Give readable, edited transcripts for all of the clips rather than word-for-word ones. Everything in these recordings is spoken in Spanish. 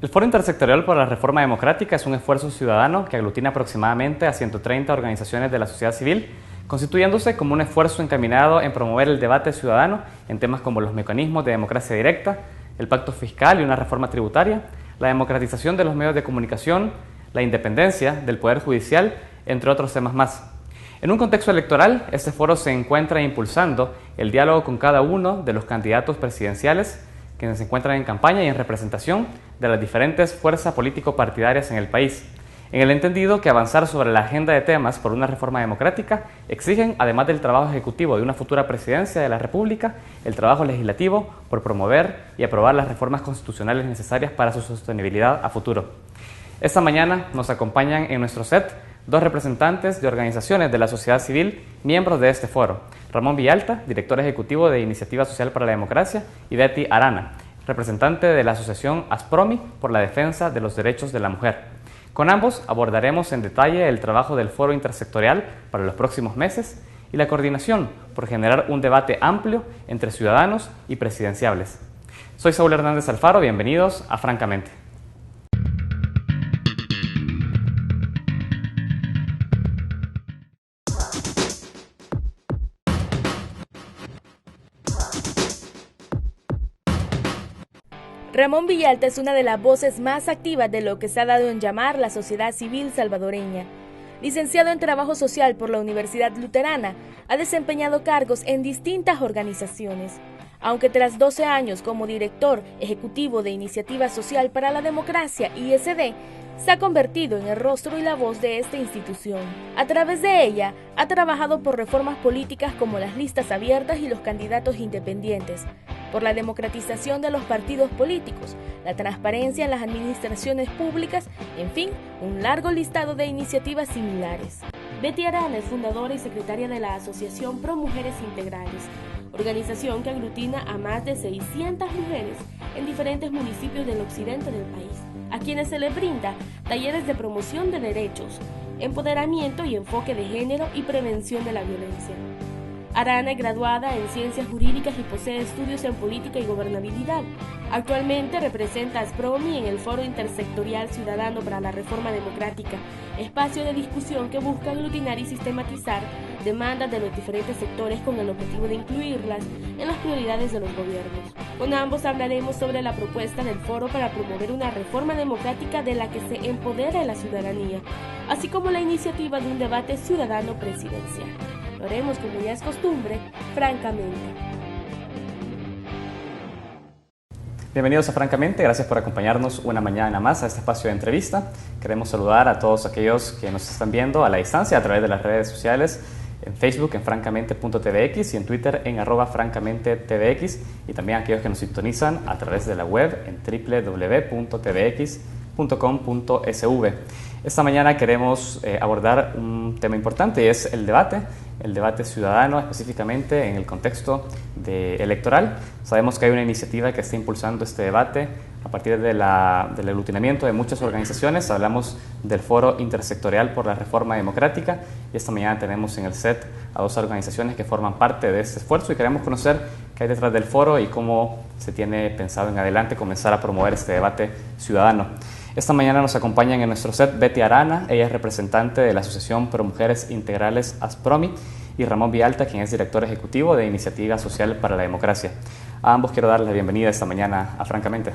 El Foro Intersectorial por la Reforma Democrática es un esfuerzo ciudadano que aglutina aproximadamente a 130 organizaciones de la sociedad civil, constituyéndose como un esfuerzo encaminado en promover el debate ciudadano en temas como los mecanismos de democracia directa, el pacto fiscal y una reforma tributaria, la democratización de los medios de comunicación, la independencia del Poder Judicial, entre otros temas más. En un contexto electoral, este foro se encuentra impulsando el diálogo con cada uno de los candidatos presidenciales que se encuentran en campaña y en representación de las diferentes fuerzas político-partidarias en el país, en el entendido que avanzar sobre la agenda de temas por una reforma democrática exigen, además del trabajo ejecutivo de una futura presidencia de la República, el trabajo legislativo por promover y aprobar las reformas constitucionales necesarias para su sostenibilidad a futuro. Esta mañana nos acompañan en nuestro set dos representantes de organizaciones de la sociedad civil, miembros de este foro: Ramón Villalta, director ejecutivo de Iniciativa Social para la Democracia, y Betty Arana, representante de la asociación ASPROMI por la defensa de los derechos de la mujer. Con ambos abordaremos en detalle el trabajo del foro intersectorial para los próximos meses y la coordinación por generar un debate amplio entre ciudadanos y presidenciables. Soy Saúl Hernández Alfaro, bienvenidos a Francamente. Ramón Villalta es una de las voces más activas de lo que se ha dado en llamar la sociedad civil salvadoreña. Licenciado en Trabajo Social por la Universidad Luterana, ha desempeñado cargos en distintas organizaciones. Aunque tras 12 años como director ejecutivo de Iniciativa Social para la Democracia, ISD, se ha convertido en el rostro y la voz de esta institución. A través de ella, ha trabajado por reformas políticas como las listas abiertas y los candidatos independientes, por la democratización de los partidos políticos, la transparencia en las administraciones públicas, en fin, un largo listado de iniciativas similares. Betty Arana es fundadora y secretaria de la Asociación Pro Mujeres Integrales, organización que aglutina a más de 600 mujeres en diferentes municipios del occidente del país, a quienes se les brinda talleres de promoción de derechos, empoderamiento y enfoque de género y prevención de la violencia. Arana es graduada en Ciencias Jurídicas y posee estudios en Política y Gobernabilidad. Actualmente representa a ASPROMI en el Foro Intersectorial Ciudadano para la Reforma Democrática, espacio de discusión que busca aglutinar y sistematizar demandas de los diferentes sectores con el objetivo de incluirlas en las prioridades de los gobiernos. Con ambos hablaremos sobre la propuesta del foro para promover una reforma democrática de la que se empodere a la ciudadanía, así como la iniciativa de un debate ciudadano presidencial. Lo haremos, como ya es costumbre, francamente. Bienvenidos a Francamente, gracias por acompañarnos una mañana más a este espacio de entrevista. Queremos saludar a todos aquellos que nos están viendo a la distancia a través de las redes sociales, en Facebook en francamente.tvx y en Twitter en @francamentetvx, y también a aquellos que nos sintonizan a través de la web en www.tvx.com.sv. Esta mañana queremos abordar un tema importante y es el debate ciudadano, específicamente en el contexto electoral. Sabemos que hay una iniciativa que está impulsando este debate a partir del aglutinamiento de muchas organizaciones. Hablamos del Foro Intersectorial por la Reforma Democrática y esta mañana tenemos en el set a dos organizaciones que forman parte de este esfuerzo y queremos conocer qué hay detrás del foro y cómo se tiene pensado en adelante comenzar a promover este debate ciudadano. Esta mañana nos acompañan en nuestro set Betty Arana, ella es representante de la Asociación Pro Mujeres Integrales ASPROMI, y Ramón Villalta, quien es director ejecutivo de Iniciativa Social para la Democracia. A ambos quiero darles la bienvenida esta mañana a Francamente.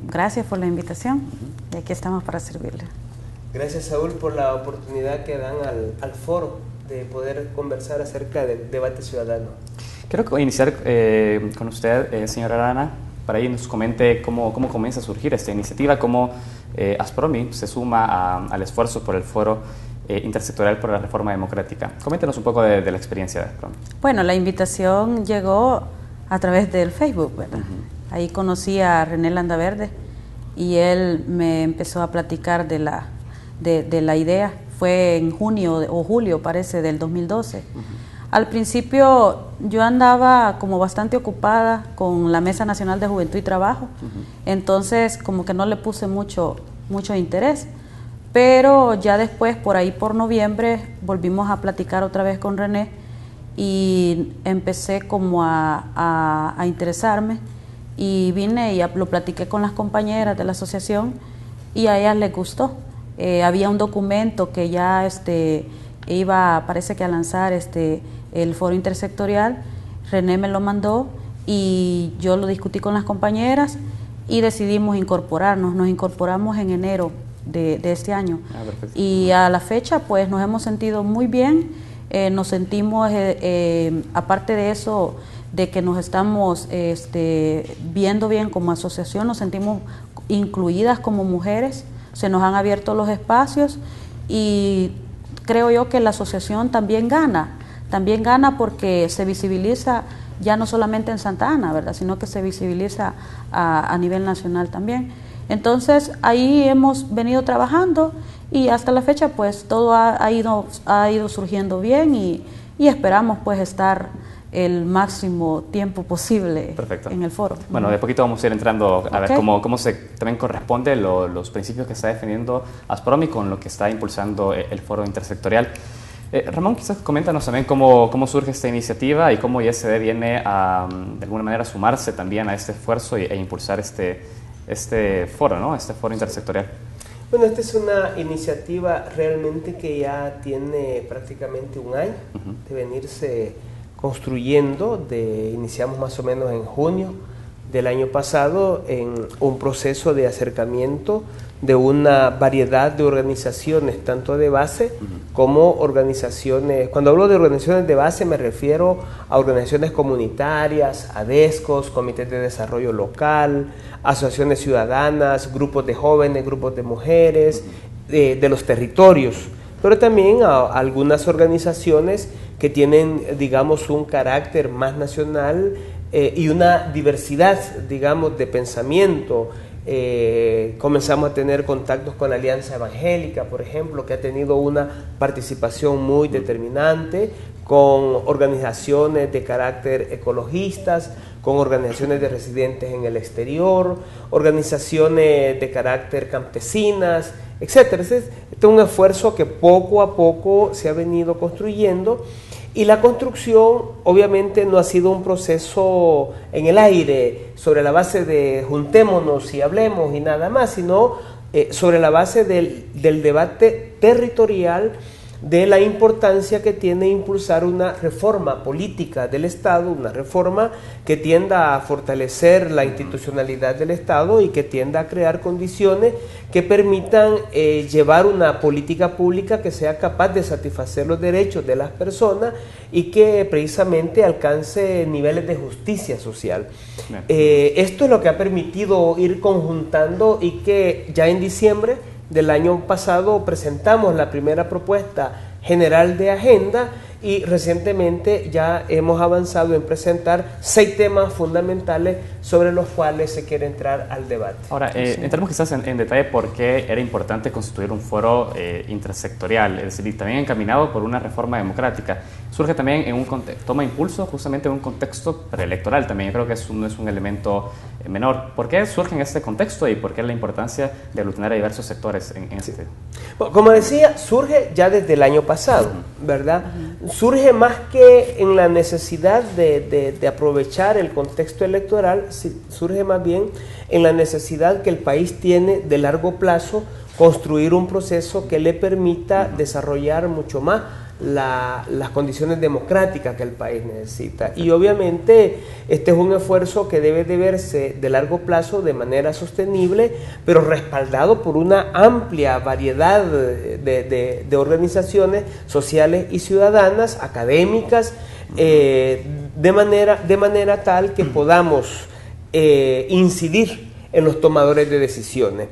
Gracias por la invitación y aquí estamos para servirle. Gracias, Saúl, por la oportunidad que dan al foro de poder conversar acerca del debate ciudadano. Quiero iniciar con usted, señora Arana, para que nos comente cómo comienza a surgir esta iniciativa, cómo ASPROMI se suma al esfuerzo por el Foro Intersectorial por la Reforma Democrática. Coméntenos un poco de la experiencia de ASPROMI. Bueno, la invitación llegó a través del Facebook, ¿verdad? Ahí conocí a René Landaverde y él me empezó a platicar de la idea. Fue en junio o julio, parece, del 2012. Al principio yo andaba como bastante ocupada con la Mesa Nacional de Juventud y Trabajo, entonces como que no le puse mucho interés, pero ya después, por ahí por noviembre, volvimos a platicar otra vez con René y empecé como a interesarme y vine y lo platiqué con las compañeras de la asociación y a ellas les gustó. Había un documento que ya iba, parece que a lanzar el foro intersectorial. René me lo mandó y yo lo discutí con las compañeras y decidimos incorporarnos. Nos incorporamos en enero de este año. Y a la fecha pues nos hemos sentido muy bien. Nos sentimos, aparte de eso, de que nos estamos viendo bien como asociación, nos sentimos incluidas como mujeres, se nos han abierto los espacios y creo yo que la asociación también gana porque se visibiliza ya no solamente en Santa Ana, ¿verdad?, sino que se visibiliza a nivel nacional también. Entonces ahí hemos venido trabajando y hasta la fecha pues todo ha ido surgiendo bien y esperamos pues estar el máximo tiempo posible. Perfecto. En el foro. Bueno, de poquito vamos a ir entrando a ver cómo se también corresponde los principios que está defendiendo Aspromi con lo que está impulsando el foro intersectorial. Ramón, quizás coméntanos también cómo surge esta iniciativa y cómo ISD viene a, de alguna manera, sumarse también a este esfuerzo e impulsar este foro, ¿no? Este foro intersectorial. Bueno, esta es una iniciativa realmente que ya tiene prácticamente un año de venirse construyendo. Iniciamos más o menos en junio del año pasado en un proceso de acercamiento de una variedad de organizaciones, tanto de base como organizaciones. Cuando hablo de organizaciones de base me refiero a organizaciones comunitarias, ADESCOS, comités de desarrollo local, asociaciones ciudadanas, grupos de jóvenes, grupos de mujeres, de los territorios, pero también a algunas organizaciones que tienen, digamos, un carácter más nacional y una diversidad, digamos, de pensamiento. Comenzamos a tener contactos con la Alianza Evangélica, por ejemplo, que ha tenido una participación muy determinante, con organizaciones de carácter ecologistas, con organizaciones de residentes en el exterior, organizaciones de carácter campesinas, etc. Este es un esfuerzo que poco a poco se ha venido construyendo. Y la construcción obviamente no ha sido un proceso en el aire, sobre la base de juntémonos y hablemos y nada más, sino sobre la base del debate territorial, de la importancia que tiene impulsar una reforma política del Estado, una reforma que tienda a fortalecer la institucionalidad del Estado y que tienda a crear condiciones que permitan llevar una política pública que sea capaz de satisfacer los derechos de las personas y que precisamente alcance niveles de justicia social. Esto es lo que ha permitido ir conjuntando y que ya en diciembre del año pasado presentamos la primera propuesta general de agenda y recientemente ya hemos avanzado en presentar 6 temas fundamentales sobre los cuales se quiere entrar al debate. Ahora, entremos quizás en detalle por qué era importante constituir un foro intersectorial, es decir, también encaminado por una reforma democrática. Surge también en un contexto, toma impulso justamente en un contexto preelectoral también. Yo creo que eso no es un elemento menor. ¿Por qué surge en este contexto y por qué la importancia de aglutinar a diversos sectores en ese sentido? Bueno, como decía, surge ya desde el año pasado, ¿verdad? Surge más que en la necesidad de aprovechar el contexto electoral, surge más bien en la necesidad que el país tiene de largo plazo construir un proceso que le permita desarrollar mucho más las condiciones democráticas que el país necesita. Y obviamente este es un esfuerzo que debe de verse de largo plazo de manera sostenible, pero respaldado por una amplia variedad de organizaciones sociales y ciudadanas, académicas, de manera tal que podamos incidir en los tomadores de decisiones.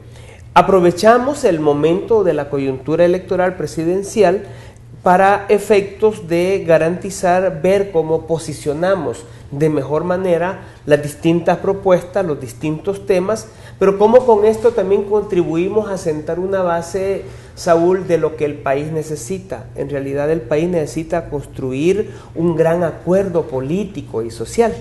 Aprovechamos el momento de la coyuntura electoral presidencial para efectos de garantizar, ver cómo posicionamos de mejor manera las distintas propuestas, los distintos temas, pero cómo con esto también contribuimos a sentar una base, Saúl, de lo que el país necesita. En realidad el país necesita construir un gran acuerdo político y social.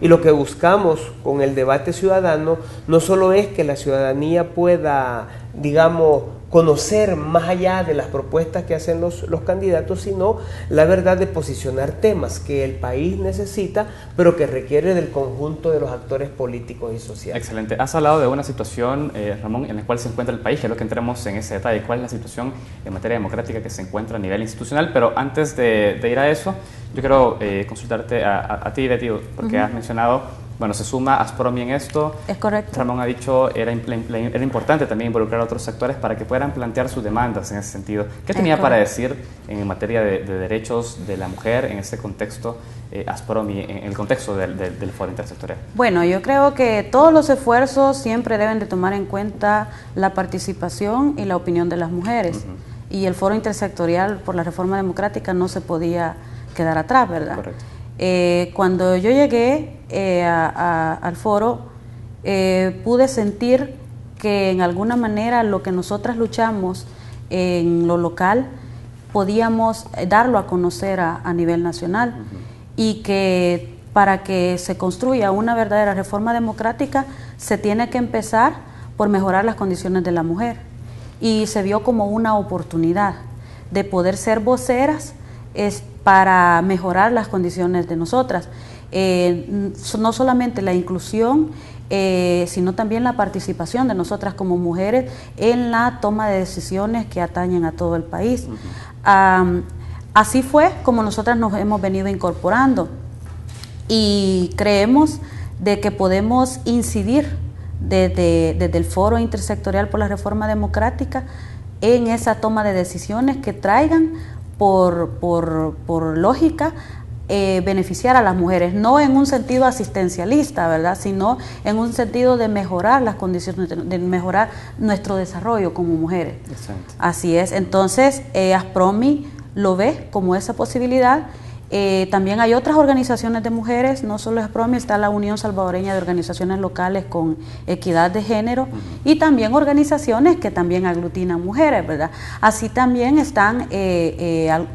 Y lo que buscamos con el debate ciudadano no solo es que la ciudadanía pueda, digamos, conocer más allá de las propuestas que hacen los candidatos, sino la verdad de posicionar temas que el país necesita, pero que requiere del conjunto de los actores políticos y sociales. Excelente. Has hablado de una situación, Ramón, en la cual se encuentra el país, que es lo que entremos en ese detalle. ¿Cuál es la situación en materia democrática que se encuentra a nivel institucional? Pero antes de ir a eso, yo quiero consultarte a ti, Betty, porque has mencionado, bueno, se suma Aspromi en esto. Es correcto. Ramón ha dicho era importante también involucrar a otros sectores para que puedan plantear sus demandas en ese sentido. ¿Qué tenía para decir en materia de derechos de la mujer en ese contexto, Aspromi, en el contexto del Foro Intersectorial? Bueno, yo creo que todos los esfuerzos siempre deben de tomar en cuenta la participación y la opinión de las mujeres. Y el Foro Intersectorial por la Reforma Democrática no se podía quedar atrás, ¿verdad? Correcto. Cuando yo llegué al foro, pude sentir que en alguna manera lo que nosotras luchamos en lo local podíamos darlo a conocer a nivel nacional, y que para que se construya una verdadera reforma democrática se tiene que empezar por mejorar las condiciones de la mujer, y se vio como una oportunidad de poder ser voceras para mejorar las condiciones de nosotras, no solamente la inclusión, sino también la participación de nosotras como mujeres en la toma de decisiones que atañen a todo el país. Así fue como nosotras nos hemos venido incorporando, y creemos de que podemos incidir desde el Foro Intersectorial por la Reforma Democrática en esa toma de decisiones que traigan por lógica beneficiar a las mujeres, no en un sentido asistencialista, ¿verdad?, sino en un sentido de mejorar las condiciones, de mejorar nuestro desarrollo como mujeres. Exacto. Así es. Entonces, Aspromi lo ve como esa posibilidad. También hay otras organizaciones de mujeres, no solo Aspromi, está la Unión Salvadoreña de Organizaciones Locales con Equidad de Género, y también organizaciones que también aglutinan mujeres, ¿verdad? Así también están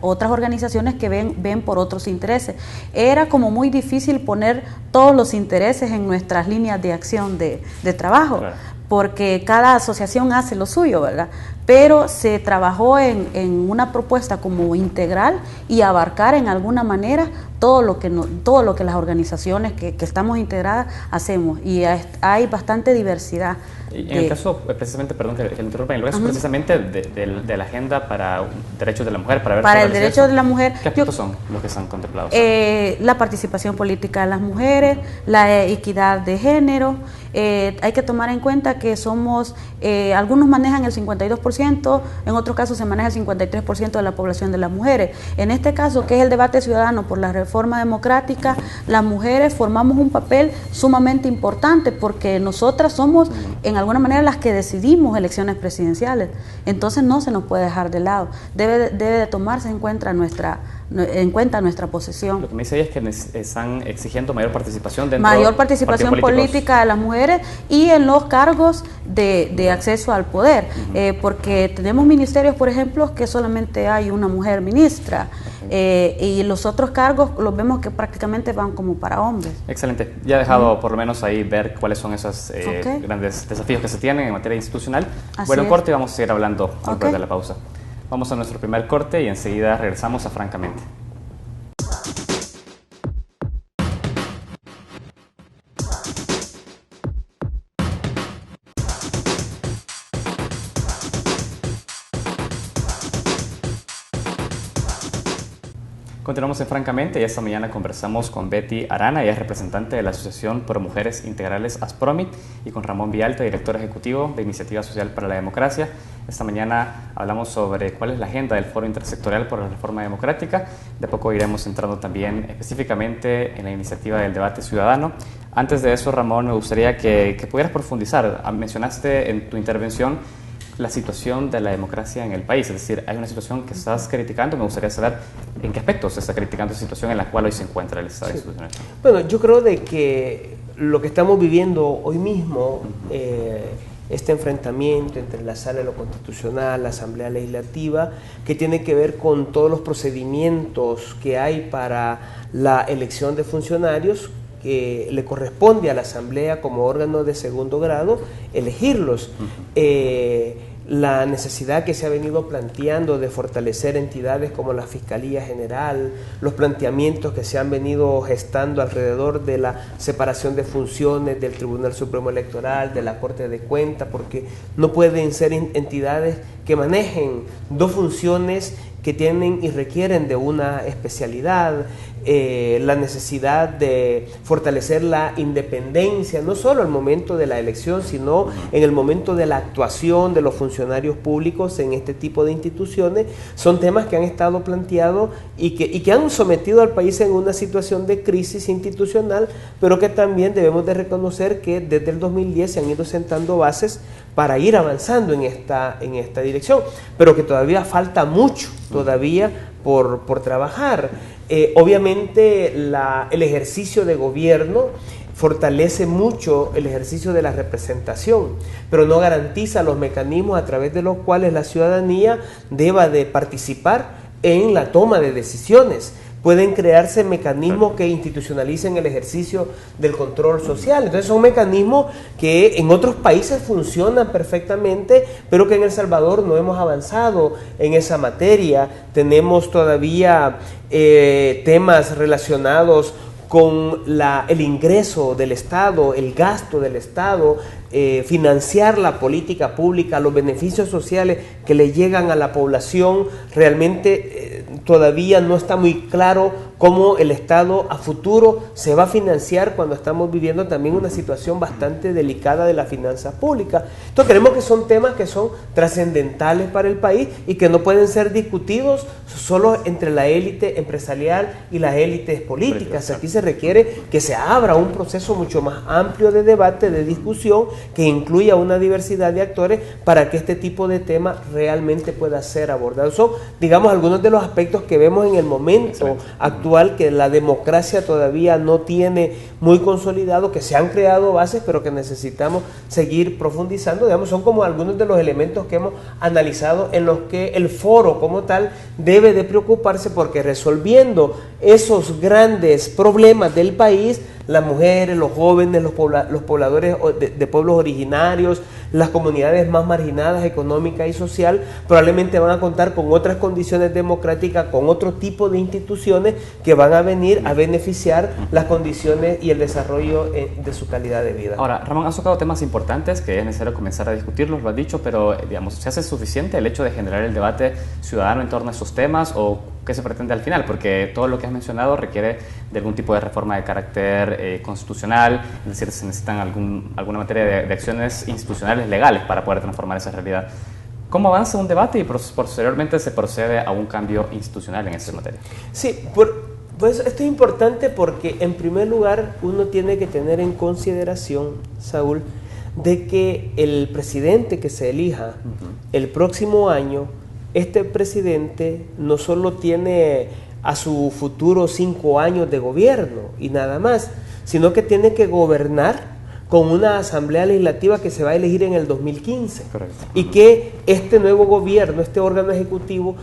otras organizaciones que ven por otros intereses. Era como muy difícil poner todos los intereses en nuestras líneas de acción de trabajo, claro, porque cada asociación hace lo suyo, ¿verdad? Pero se trabajó en una propuesta como integral y abarcar en alguna manera todo lo que las organizaciones que estamos integradas hacemos, y hay bastante diversidad. Y en el caso, precisamente, perdón que le interrumpa, en el caso precisamente de la agenda para derechos de la mujer, para el derecho de la mujer, ¿qué aspectos son los que están contemplados? La participación política de las mujeres, la equidad de género. Hay que tomar en cuenta que somos, algunos manejan el 52%, en otros casos se maneja el 53% de la población de las mujeres. En este caso, que es el debate ciudadano por la reforma democrática, las mujeres formamos un papel sumamente importante, porque nosotras somos en alguna manera las que decidimos elecciones presidenciales. Entonces no se nos puede dejar de lado, debe de tomarse en cuenta nuestra posición. Lo que me dice ella es que están exigiendo mayor participación política de las mujeres y en los cargos de acceso al poder, porque tenemos ministerios, por ejemplo, que solamente hay una mujer ministra, y los otros cargos los vemos que prácticamente van como para hombres. Excelente. Ya he dejado por lo menos ahí ver cuáles son esos grandes desafíos que se tienen en materia institucional. Bueno, un corte y vamos a seguir hablando después de la pausa. Vamos a nuestro primer corte y enseguida regresamos a Francamente. Continuamos en Francamente y esta mañana conversamos con Betty Arana, ella es representante de la Asociación Pro Mujeres Integrales Aspromi, y con Ramón Vialta, director ejecutivo de Iniciativa Social para la Democracia. Esta mañana hablamos sobre cuál es la agenda del Foro Intersectorial por la Reforma Democrática. De poco iremos entrando también específicamente en la iniciativa del debate ciudadano. Antes de eso, Ramón, me gustaría que pudieras profundizar. Mencionaste en tu intervención la situación de la democracia en el país, es decir, hay una situación que estás criticando. Me gustaría saber en qué aspectos se está criticando esa situación en la cual hoy se encuentra el Estado institucional. Bueno, yo creo de que lo que estamos viviendo hoy mismo, este enfrentamiento entre la Sala de lo Constitucional, la Asamblea Legislativa, que tiene que ver con todos los procedimientos que hay para la elección de funcionarios, que le corresponde a la Asamblea como órgano de segundo grado elegirlos. la necesidad que se ha venido planteando de fortalecer entidades como la Fiscalía General, los planteamientos que se han venido gestando alrededor de la separación de funciones del Tribunal Supremo Electoral, de la Corte de Cuentas, porque no pueden ser entidades que manejen dos funciones que tienen y requieren de una especialidad, la necesidad de fortalecer la independencia, no solo al momento de la elección, sino en el momento de la actuación de los funcionarios públicos en este tipo de instituciones, son temas que han estado planteados y que han sometido al país en una situación de crisis institucional, pero que también debemos de reconocer que desde el 2010 se han ido sentando bases para ir avanzando en esta dirección, pero que todavía falta mucho todavía por trabajar. Obviamente el ejercicio de gobierno fortalece mucho el ejercicio de la representación, pero no garantiza los mecanismos a través de los cuales la ciudadanía deba de participar en la toma de decisiones. Pueden crearse mecanismos que institucionalicen el ejercicio del control social. Entonces son mecanismos que en otros países funcionan perfectamente, pero que en El Salvador no hemos avanzado en esa materia. Tenemos todavía temas relacionados con el ingreso del Estado, el gasto del Estado, financiar la política pública, los beneficios sociales que le llegan a la población. Realmente todavía no está muy claro cómo el Estado a futuro se va a financiar cuando estamos viviendo también una situación bastante delicada de la finanza pública. Entonces creemos que son temas que son trascendentales para el país y que no pueden ser discutidos solo entre la élite empresarial y las élites políticas. Aquí se requiere que se abra un proceso mucho más amplio de debate, de discusión, que incluya una diversidad de actores para que este tipo de temas realmente pueda ser abordado. Son, digamos, algunos de los aspectos que vemos en el momento actual, que la democracia todavía no tiene muy consolidado, que se han creado bases, pero que necesitamos seguir profundizando. Digamos, son como algunos de los elementos que hemos analizado en los que el foro como tal debe de preocuparse, porque resolviendo esos grandes problemas del país, las mujeres, los jóvenes, los pobladores de pueblos originarios, las comunidades más marginadas económica y social, probablemente van a contar con otras condiciones democráticas, con otro tipo de instituciones que van a venir a beneficiar las condiciones y el desarrollo de su calidad de vida. Ahora, Ramón, has tocado temas importantes que es necesario comenzar a discutirlos, lo has dicho, pero digamos, ¿se hace suficiente el hecho de generar el debate ciudadano en torno a estos temas o qué se pretende al final? Porque todo lo que has mencionado requiere de algún tipo de reforma de carácter constitucional, es decir, se necesitan alguna materia de acciones institucionales legales para poder transformar esa realidad. ¿Cómo avanza un debate y posteriormente se procede a un cambio institucional en esa materia? Sí, pues esto es importante porque en primer lugar uno tiene que tener en consideración, Saúl, de que el presidente que se elija el próximo año, este presidente no solo tiene a su futuro 5 años de gobierno y nada más, sino que tiene que gobernar con una asamblea legislativa que se va a elegir en el 2015. Correcto. Y que este nuevo gobierno, este órgano ejecutivo,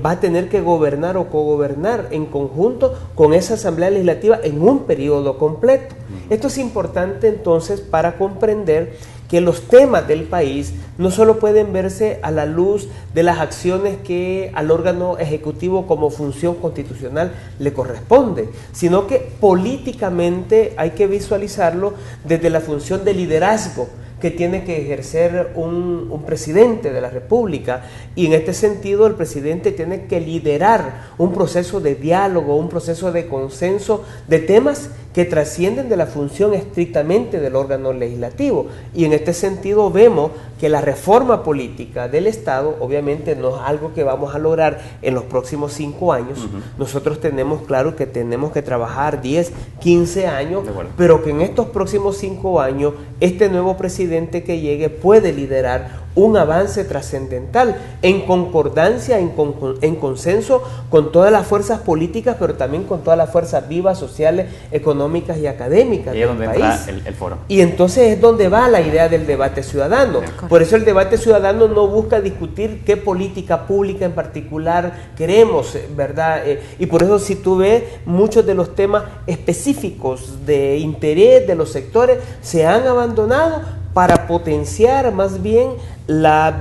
va a tener que gobernar o cogobernar en conjunto con esa asamblea legislativa en un periodo completo. Esto es importante entonces para comprender que los temas del país no solo pueden verse a la luz de las acciones que al órgano ejecutivo como función constitucional le corresponde, sino que políticamente hay que visualizarlo desde la función de liderazgo que tiene que ejercer un presidente de la República, y en este sentido el presidente tiene que liderar un proceso de diálogo, un proceso de consenso de temas que trascienden de la función estrictamente del órgano legislativo, y en este sentido vemos que la reforma política del Estado obviamente no es algo que vamos a lograr en los próximos 5 años. Nosotros tenemos claro que tenemos que trabajar 10, 15 años, pero que en estos próximos 5 años este nuevo presidente que llegue puede liderar un avance trascendental en concordancia, en consenso con todas las fuerzas políticas, pero también con todas las fuerzas vivas, sociales, económicas y académicas del país. Y es donde entra el foro. Y entonces es donde va la idea del debate ciudadano. Por eso el debate ciudadano no busca discutir qué política pública en particular queremos, ¿verdad? Y por eso si tú ves, muchos de los temas específicos de interés de los sectores se han abandonado para potenciar más bien la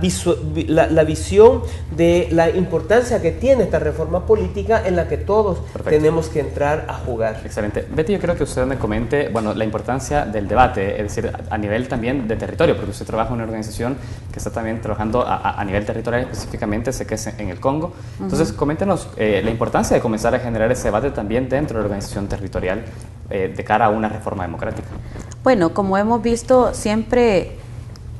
visión de la importancia que tiene esta reforma política en la que todos tenemos que entrar a jugar. Excelente. Betty, yo creo que usted me comente, bueno, la importancia del debate, es decir, a nivel también de territorio, porque usted trabaja en una organización que está también trabajando a nivel territorial específicamente, sé que es en el Congo. Entonces, coméntenos la importancia de comenzar a generar ese debate también dentro de la organización territorial de cara a una reforma democrática. Bueno, como hemos visto, siempre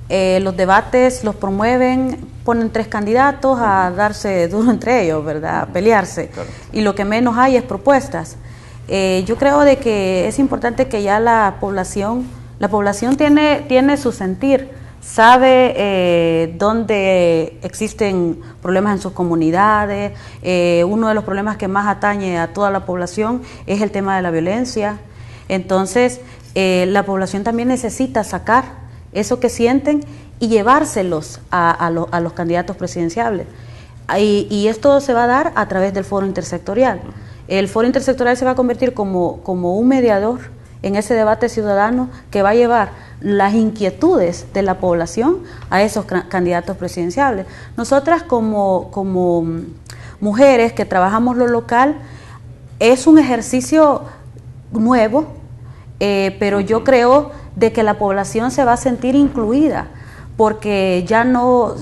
los debates los promueven, ponen 3 candidatos a darse duro entre ellos, ¿verdad? A pelearse. Claro. Y lo que menos hay es propuestas. Yo creo de que es importante que ya la población tiene su sentir, sabe dónde existen problemas en sus comunidades. Uno de los problemas que más atañe a toda la población es el tema de la violencia. Entonces, la población también necesita sacar eso que sienten y llevárselos a los candidatos presidenciales. Y esto se va a dar a través del foro intersectorial. El foro intersectorial se va a convertir como un mediador en ese debate ciudadano que va a llevar las inquietudes de la población a esos candidatos presidenciales. Nosotras como mujeres que trabajamos lo local, es un ejercicio nuevo, pero yo creo de que la población se va a sentir incluida, porque ya no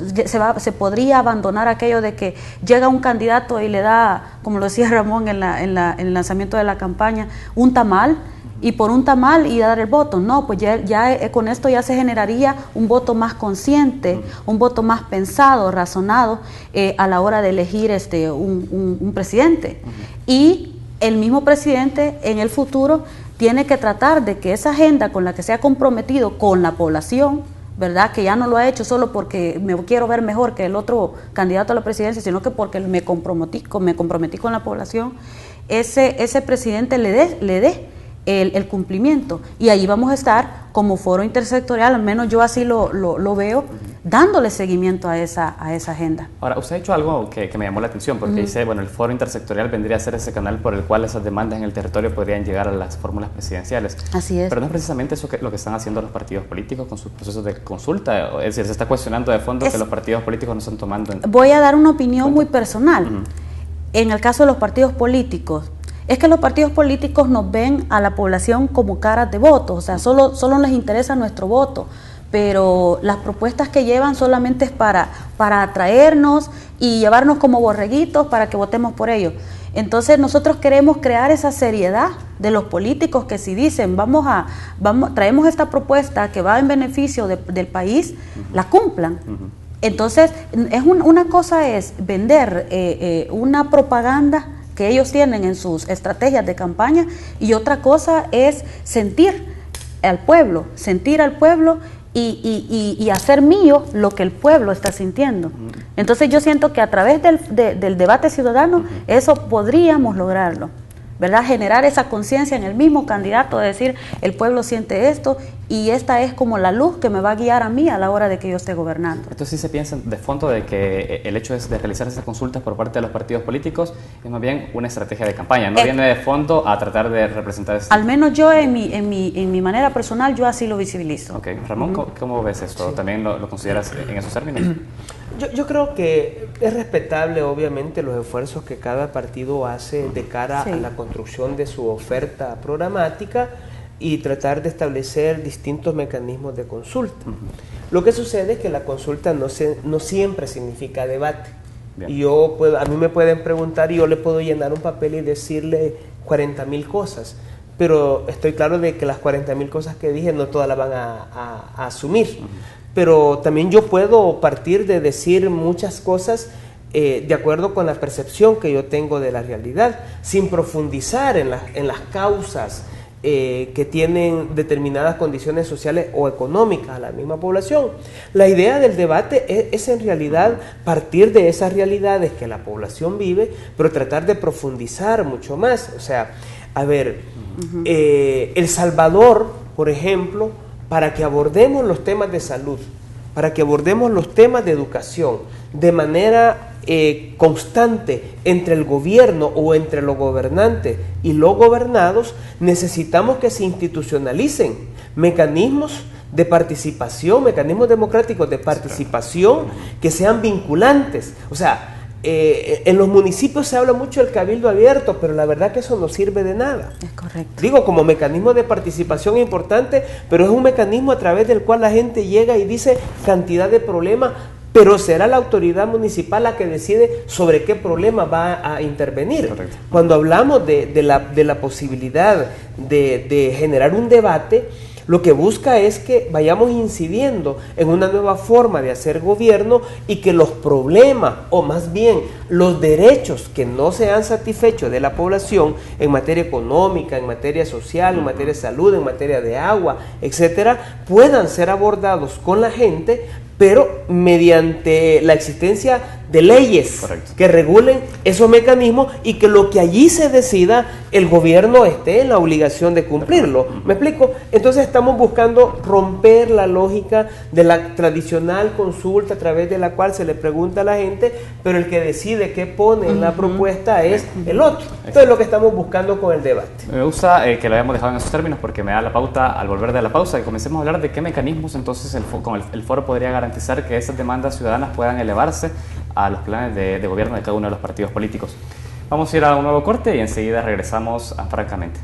se podría abandonar aquello de que llega un candidato y le da, como lo decía Ramón en el lanzamiento de la campaña, un tamal, y por un tamal y dar el voto. No, pues ya con esto ya se generaría un voto más consciente, un voto más pensado, razonado a la hora de elegir un presidente. Y el mismo presidente en el futuro tiene que tratar de que esa agenda con la que se ha comprometido con la población, ¿verdad? Que ya no lo ha hecho solo porque me quiero ver mejor que el otro candidato a la presidencia, sino que porque me comprometí con la población, ese presidente le dé el cumplimiento. Y ahí vamos a estar como foro intersectorial, al menos yo así lo veo, dándole seguimiento a esa agenda. Ahora, usted ha dicho algo que me llamó la atención, porque dice, bueno, el foro intersectorial vendría a ser ese canal por el cual esas demandas en el territorio podrían llegar a las fórmulas presidenciales. Así es. Pero no es precisamente eso lo que están haciendo los partidos políticos con sus procesos de consulta, es decir, se está cuestionando de fondo que los partidos políticos no están tomando Voy a dar una opinión muy personal. En el caso de los partidos políticos, es que los partidos políticos nos ven a la población como caras de votos, o sea, solo les interesa nuestro voto, pero las propuestas que llevan solamente es para atraernos y llevarnos como borreguitos para que votemos por ellos. Entonces nosotros queremos crear esa seriedad de los políticos que si dicen traemos esta propuesta que va en beneficio del país, la cumplan. Entonces una cosa es vender una propaganda que ellos tienen en sus estrategias de campaña, y otra cosa es sentir al pueblo y hacer mío lo que el pueblo está sintiendo. Entonces yo siento que a través del debate ciudadano eso podríamos lograrlo, ¿verdad? Generar esa conciencia en el mismo candidato de decir, el pueblo siente esto y esta es como la luz que me va a guiar a mí a la hora de que yo esté gobernando. Entonces sí se piensa de fondo de que el hecho de realizar esas consultas por parte de los partidos políticos es más bien una estrategia de campaña, no viene de fondo a tratar de representar eso. Al menos yo en mi manera personal, yo así lo visibilizo. Ok, Ramón, ¿cómo ves esto? Sí. ¿También lo consideras en esos términos? Yo creo que es respetable, obviamente, los esfuerzos que cada partido hace de cara a la construcción de su oferta programática y tratar de establecer distintos mecanismos de consulta. Lo que sucede es que la consulta no siempre significa debate. Bien. Y a mí me pueden preguntar y yo le puedo llenar un papel y decirle 40,000 cosas, pero estoy claro de que las 40,000 cosas que dije no todas las van a asumir. Pero también yo puedo partir de decir muchas cosas de acuerdo con la percepción que yo tengo de la realidad, sin profundizar en las causas que tienen determinadas condiciones sociales o económicas a la misma población. La idea del debate es en realidad partir de esas realidades que la población vive, pero tratar de profundizar mucho más. O sea, a ver, El Salvador, por ejemplo, para que abordemos los temas de salud, para que abordemos los temas de educación de manera constante entre el gobierno o entre los gobernantes y los gobernados, necesitamos que se institucionalicen mecanismos de participación, mecanismos democráticos de participación que sean vinculantes. O sea, en los municipios se habla mucho del cabildo abierto, pero la verdad que eso no sirve de nada. Es correcto. Digo, como mecanismo de participación importante, pero es un mecanismo a través del cual la gente llega y dice cantidad de problemas, pero será la autoridad municipal la que decide sobre qué problema va a intervenir. Correcto. Cuando hablamos de la posibilidad de generar un debate, lo que busca es que vayamos incidiendo en una nueva forma de hacer gobierno y que los problemas, o más bien los derechos que no se han satisfecho de la población en materia económica, en materia social, en materia de salud, en materia de agua, etcétera, puedan ser abordados con la gente, pero mediante la existencia de leyes Correcto. que regulen esos mecanismos y que lo que allí se decida, el gobierno esté en la obligación de cumplirlo. ¿Me explico? Entonces estamos buscando romper la lógica de la tradicional consulta a través de la cual se le pregunta a la gente, pero el que decide qué pone en la propuesta es el otro. Entonces es lo que estamos buscando con el debate. Me gusta que lo hayamos dejado en esos términos porque me da la pauta al volver de la pausa y comencemos a hablar de qué mecanismos entonces con el foro podría garantizar que esas demandas ciudadanas puedan elevarse a los planes de gobierno de cada uno de los partidos políticos. Vamos a ir a un nuevo corte y enseguida regresamos a Francamente.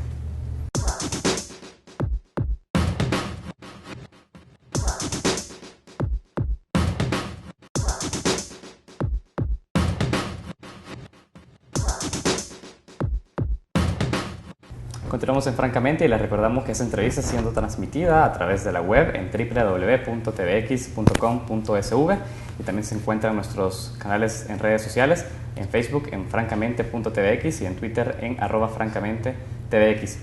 Continuamos en Francamente y les recordamos que esta entrevista está siendo transmitida a través de la web en www.tvx.com.sv y también se encuentran nuestros canales en redes sociales, en Facebook en francamente.tvx y en Twitter en @francamentetvx.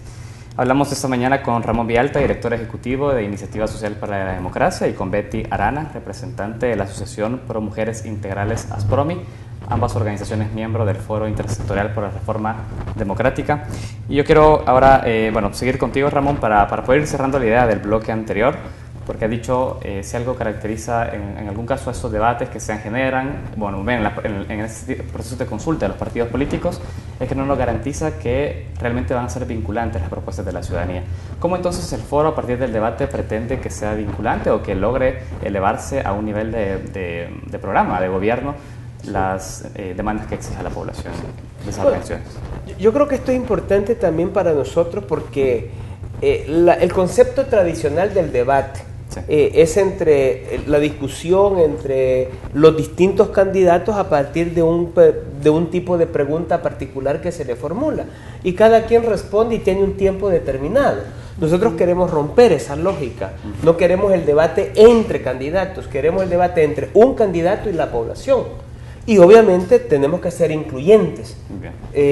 Hablamos esta mañana con Ramón Villalta, director ejecutivo de Iniciativa Social para la Democracia, y con Betty Arana, representante de la Asociación Pro Mujeres Integrales ASPROMI, ambas organizaciones miembros del Foro Intersectorial por la Reforma Democrática. Y yo quiero ahora seguir contigo, Ramón, para poder ir cerrando la idea del bloque anterior, porque ha dicho si algo caracteriza en algún caso estos debates que se generan, en este proceso de consulta de los partidos políticos, es que no nos garantiza que realmente van a ser vinculantes las propuestas de la ciudadanía. ¿Cómo entonces el foro a partir del debate pretende que sea vinculante o que logre elevarse a un nivel de programa, de gobierno, las demandas que exige la población de esas organizaciones? Yo creo que esto es importante también para nosotros porque el concepto tradicional del debate es entre la discusión entre los distintos candidatos a partir de un tipo de pregunta particular que se le formula y cada quien responde y tiene un tiempo determinado. Nosotros queremos romper esa lógica, no queremos el debate entre candidatos, queremos el debate entre un candidato y la población. Y obviamente tenemos que ser incluyentes.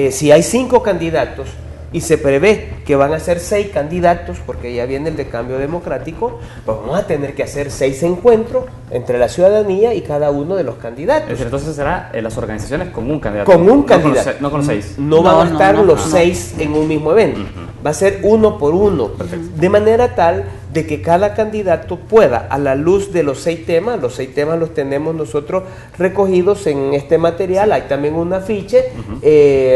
Si hay 5 candidatos y se prevé que van a ser 6 candidatos, porque ya viene el de cambio democrático, pues vamos a tener que hacer 6 encuentros entre la ciudadanía y cada uno de los candidatos. Es decir, entonces será las organizaciones con un candidato. Con un candidato. No con los 6. No van a estar los 6 en un mismo evento. Va a ser uno por uno. Perfecto. De manera tal de que cada candidato pueda, a la luz de los 6 temas los tenemos nosotros recogidos en este material, hay también un afiche,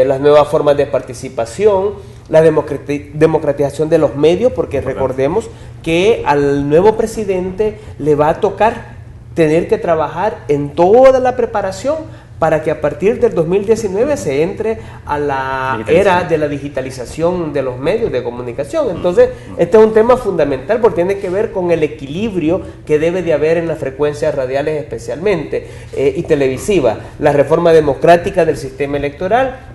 las nuevas formas de participación, la democratización de los medios, porque recordemos que al nuevo presidente le va a tocar tener que trabajar en toda la preparación para que a partir del 2019 se entre a la era de la digitalización de los medios de comunicación. Entonces, este es un tema fundamental porque tiene que ver con el equilibrio que debe de haber en las frecuencias radiales especialmente y televisivas, la reforma democrática del sistema electoral,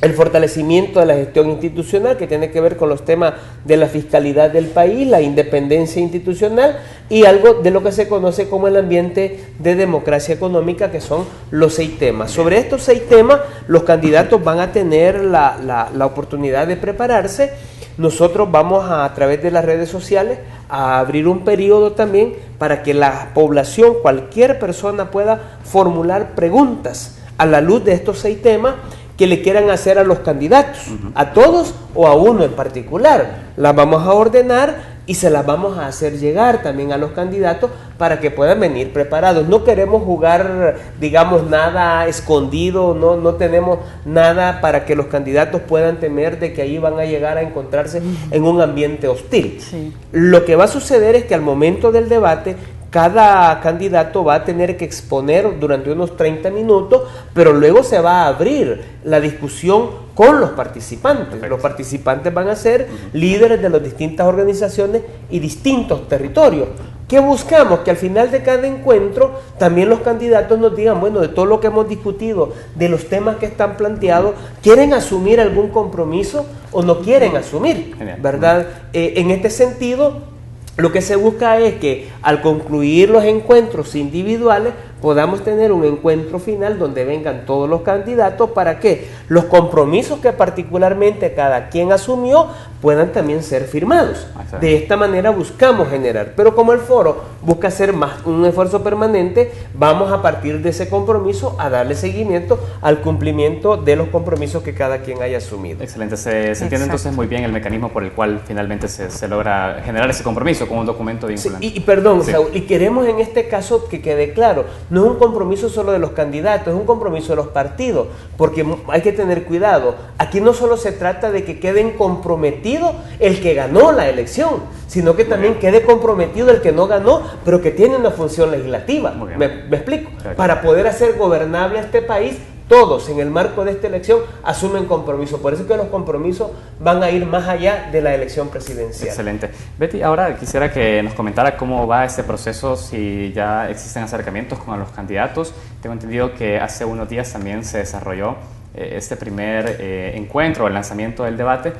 el fortalecimiento de la gestión institucional que tiene que ver con los temas de la fiscalidad del país, la independencia institucional y algo de lo que se conoce como el ambiente de democracia económica, que son los 6 temas. Sobre estos 6 temas los candidatos van a tener la oportunidad de prepararse. Nosotros vamos a través de las redes sociales a abrir un periodo también para que la población, cualquier persona pueda formular preguntas a la luz de estos 6 temas que le quieran hacer a los candidatos, a todos o a uno en particular. Las vamos a ordenar y se las vamos a hacer llegar también a los candidatos para que puedan venir preparados. No queremos jugar, digamos, nada escondido, no tenemos nada para que los candidatos puedan temer de que ahí van a llegar a encontrarse en un ambiente hostil. Sí. Lo que va a suceder es que al momento del debate, cada candidato va a tener que exponer durante unos 30 minutos, pero luego se va a abrir la discusión con los participantes. Perfecto. Los participantes van a ser líderes de las distintas organizaciones y distintos territorios. ¿Qué buscamos? Que al final de cada encuentro también los candidatos nos digan, bueno, de todo lo que hemos discutido, de los temas que están planteados, ¿quieren asumir algún compromiso o no quieren asumir? Genial. ¿Verdad? En este sentido, lo que se busca es que al concluir los encuentros individuales podamos tener un encuentro final donde vengan todos los candidatos para que los compromisos que particularmente cada quien asumió puedan también ser firmados. Exacto. De esta manera buscamos generar, pero como el foro busca hacer más un esfuerzo permanente, vamos a partir de ese compromiso a darle seguimiento al cumplimiento de los compromisos que cada quien haya asumido. Excelente, se entiende entonces muy bien el mecanismo por el cual finalmente se logra generar ese compromiso con un documento vinculante. Sí, y perdón, Sí. Saúl, y queremos en este caso que quede claro, no es un compromiso solo de los candidatos, es un compromiso de los partidos, porque hay que tener cuidado. Aquí no solo se trata de que queden comprometidos el que ganó la elección, sino que también quede comprometido el que no ganó, pero que tiene una función legislativa. Muy bien. ¿Me explico? Claro. Para poder hacer gobernable a este país, todos en el marco de esta elección asumen compromiso. Por eso es que los compromisos van a ir más allá de la elección presidencial. Excelente. Betty, ahora quisiera que nos comentara cómo va este proceso, si ya existen acercamientos con los candidatos. Tengo entendido que hace unos días también se desarrolló este primer encuentro, el lanzamiento del debate,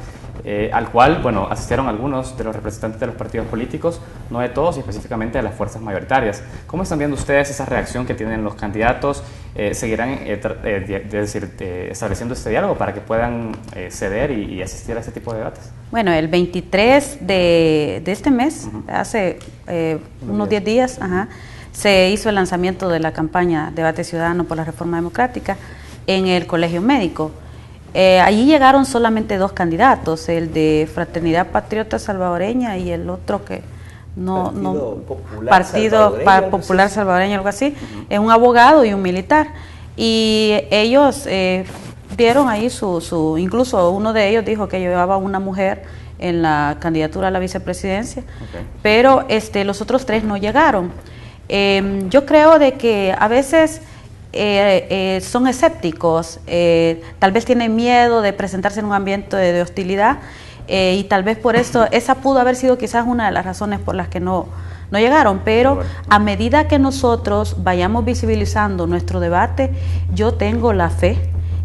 al cual, bueno, asistieron algunos de los representantes de los partidos políticos, no de todos y específicamente de las fuerzas mayoritarias. ¿Cómo están viendo ustedes esa reacción que tienen los candidatos? ¿Seguirán estableciendo este diálogo para que puedan ceder y asistir a este tipo de debates? Bueno, el 23 de este mes, hace unos 10 días, se hizo el lanzamiento de la campaña Debate Ciudadano por la Reforma Democrática en el Colegio Médico. Allí llegaron solamente 2 candidatos, el de Fraternidad Patriota Salvadoreña y el otro que Partido Popular Salvadoreño, algo así, es un abogado y un militar. Y ellos dieron ahí incluso uno de ellos dijo que llevaba una mujer en la candidatura a la vicepresidencia, pero los otros 3 no llegaron. Yo creo de que a veces son escépticos, tal vez tienen miedo de presentarse en un ambiente de hostilidad, y tal vez por eso esa pudo haber sido quizás una de las razones por las que no llegaron, pero a medida que nosotros vayamos visibilizando nuestro debate, yo tengo la fe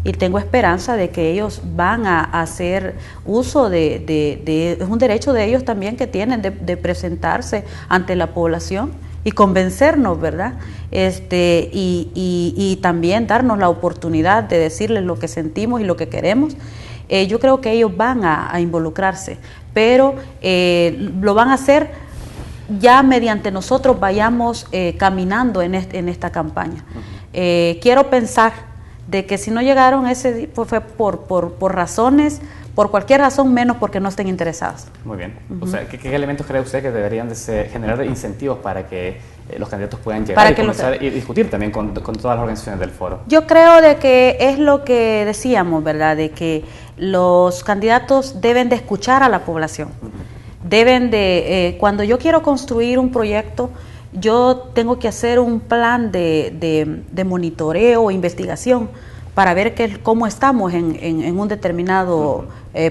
y tengo esperanza de que ellos van a hacer uso es un derecho de ellos también que tienen de presentarse ante la población y convencernos, ¿verdad? Y también darnos la oportunidad de decirles lo que sentimos y lo que queremos. Yo creo que ellos van a involucrarse, pero lo van a hacer ya mediante nosotros vayamos caminando en esta campaña. Quiero pensar de que si no llegaron fue por razones, por cualquier razón, menos porque no estén interesados. Muy bien. O sea, ¿qué elementos cree usted que deberían generar incentivos para que los candidatos puedan llegar y comenzar y discutir también con todas las organizaciones del foro? Yo creo de que es lo que decíamos, ¿verdad? De que los candidatos deben de escuchar a la población. Deben cuando yo quiero construir un proyecto, yo tengo que hacer un plan de monitoreo o investigación para ver cómo estamos en un determinado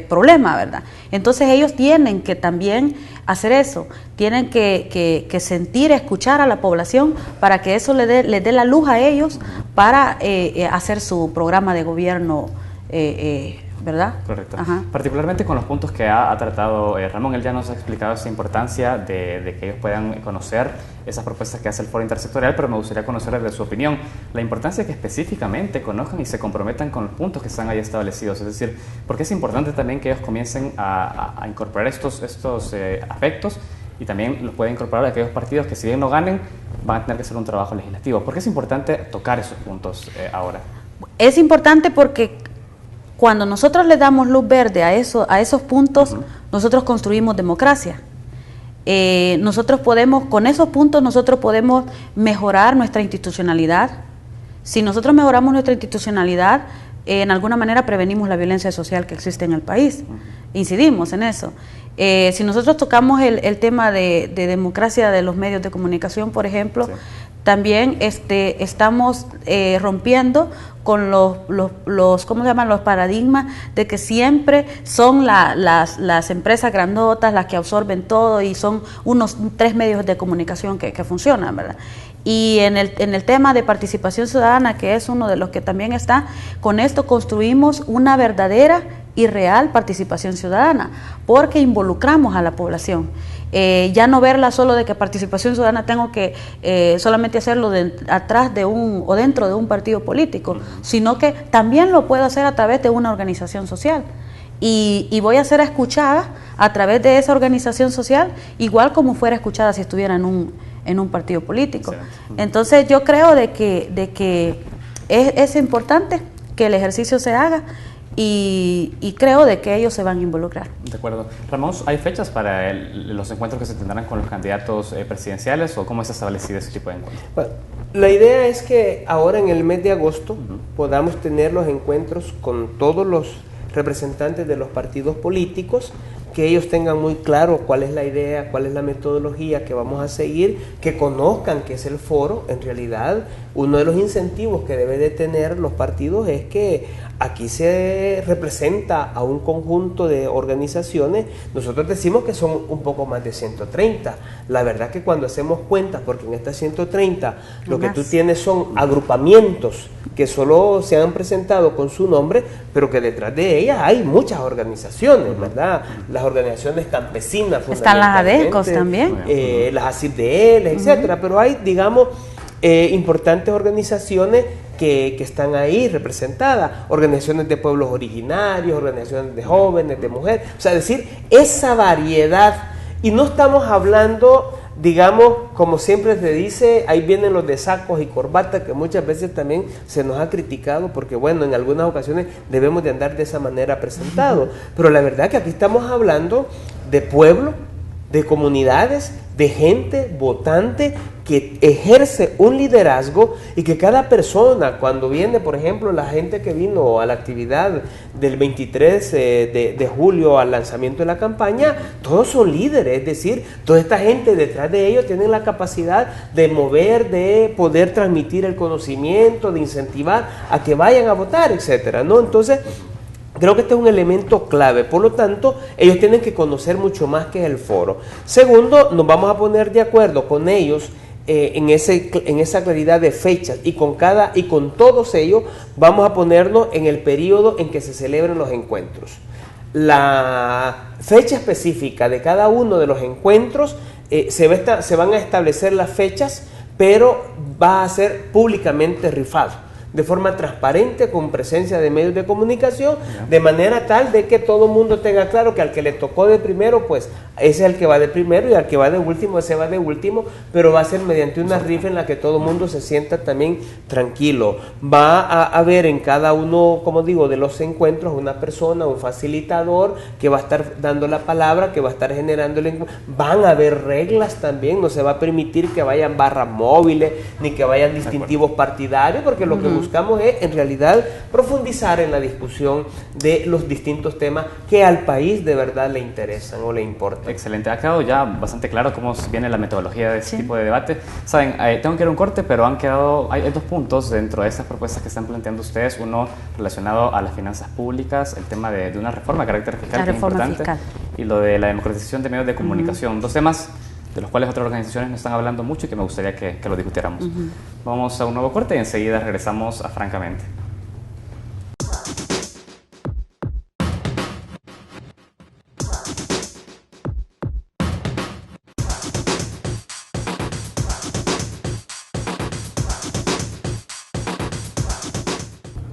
problema, ¿verdad? Entonces ellos tienen que también hacer eso, tienen que sentir, escuchar a la población para que eso les dé la luz a ellos para hacer su programa de gobierno, ¿verdad? Correcto. Ajá. Particularmente con los puntos que ha tratado Ramón, él ya nos ha explicado esa importancia de que ellos puedan conocer esas propuestas que hace el Foro Intersectorial, pero me gustaría conocer desde su opinión la importancia de que específicamente conozcan y se comprometan con los puntos que están ahí establecidos. Es decir, porque es importante también que ellos comiencen a incorporar estos aspectos y también los pueden incorporar a aquellos partidos que si bien no ganen, van a tener que hacer un trabajo legislativo. ¿Por qué es importante tocar esos puntos ahora? Es importante porque cuando nosotros le damos luz verde a esos puntos, nosotros construimos democracia. nosotros podemos, con esos puntos nosotros podemos mejorar nuestra institucionalidad. Si nosotros mejoramos nuestra institucionalidad, en alguna manera prevenimos la violencia social que existe en el país. Incidimos en eso. Si nosotros tocamos el tema de democracia de los medios de comunicación, por ejemplo, sí, también estamos rompiendo con los ¿cómo se llaman? Los paradigmas de que siempre son las empresas grandotas las que absorben todo y son unos 3 medios de comunicación que funcionan, ¿verdad? Y en el tema de participación ciudadana, que es uno de los que también está, con esto construimos una verdadera y real participación ciudadana, porque involucramos a la población. Ya no verla solo de que participación ciudadana tengo que solamente hacerlo atrás de o dentro de un partido político, sino que también lo puedo hacer a través de una organización social. Y voy a ser escuchada a través de esa organización social, igual como fuera escuchada si estuviera en un partido político. Entonces yo creo de que es importante que el ejercicio se haga y creo de que ellos se van a involucrar. De acuerdo. Ramón, ¿hay fechas para los encuentros que se tendrán con los candidatos presidenciales o cómo es establecido ese tipo de encuentros? Bueno, la idea es que ahora en el mes de agosto podamos tener los encuentros con todos los representantes de los partidos políticos, que ellos tengan muy claro cuál es la idea, cuál es la metodología que vamos a seguir, que conozcan qué es el foro. En realidad, uno de los incentivos que deben de tener los partidos es que aquí se representa a un conjunto de organizaciones. Nosotros decimos que son un poco más de 130. La verdad que cuando hacemos cuentas, porque en estas 130 lo que tú tienes son agrupamientos que solo se han presentado con su nombre, pero que detrás de ellas hay muchas organizaciones, ¿verdad? Las organizaciones campesinas, están las ADECOS también, las ACIDL, etcétera, pero hay, digamos, importantes organizaciones que están ahí representadas, organizaciones de pueblos originarios, organizaciones de jóvenes, de mujeres, o sea, es decir, esa variedad, y no estamos hablando, digamos, como siempre se dice, ahí vienen los de sacos y corbatas, que muchas veces también se nos ha criticado, porque bueno, en algunas ocasiones debemos de andar de esa manera presentados, pero la verdad que aquí estamos hablando de pueblo, de comunidades, de gente votante que ejerce un liderazgo y que cada persona, cuando viene, por ejemplo, la gente que vino a la actividad del 23 de julio al lanzamiento de la campaña, todos son líderes, es decir, toda esta gente detrás de ellos tienen la capacidad de mover, de poder transmitir el conocimiento, de incentivar a que vayan a votar, etcétera, ¿no? Entonces, creo que este es un elemento clave, por lo tanto, ellos tienen que conocer mucho más que el foro. Segundo, nos vamos a poner de acuerdo con ellos en esa claridad de fechas y con todos ellos vamos a ponernos en el periodo en que se celebren los encuentros. La fecha específica de cada uno de los encuentros se van a establecer las fechas, pero va a ser públicamente rifado, de forma transparente, con presencia de medios de comunicación, de manera tal de que todo el mundo tenga claro que al que le tocó de primero, pues ese es el que va de primero, y al que va de último, ese va de último, pero va a ser mediante una rifa en la que todo el mundo se sienta también tranquilo. Va a haber en cada uno, como digo, de los encuentros una persona, un facilitador que va a estar dando la palabra, que va a estar generando el encuentro. Van a haber reglas también, no se va a permitir que vayan barras móviles, ni que vayan distintivos partidarios, porque lo que buscamos es, en realidad, profundizar en la discusión de los distintos temas que al país de verdad le interesan o le importan. Excelente, ha quedado ya bastante claro cómo viene la metodología de este tipo de debate. Saben, tengo que ir a un corte, pero hay 2 puntos dentro de estas propuestas que están planteando ustedes. Uno relacionado a las finanzas públicas, el tema de una reforma de carácter fiscal, que es importante, y lo de la democratización de medios de comunicación. 2 temas de los cuales otras organizaciones nos están hablando mucho y que me gustaría que lo discutiéramos. Vamos a un nuevo corte y enseguida regresamos a Francamente.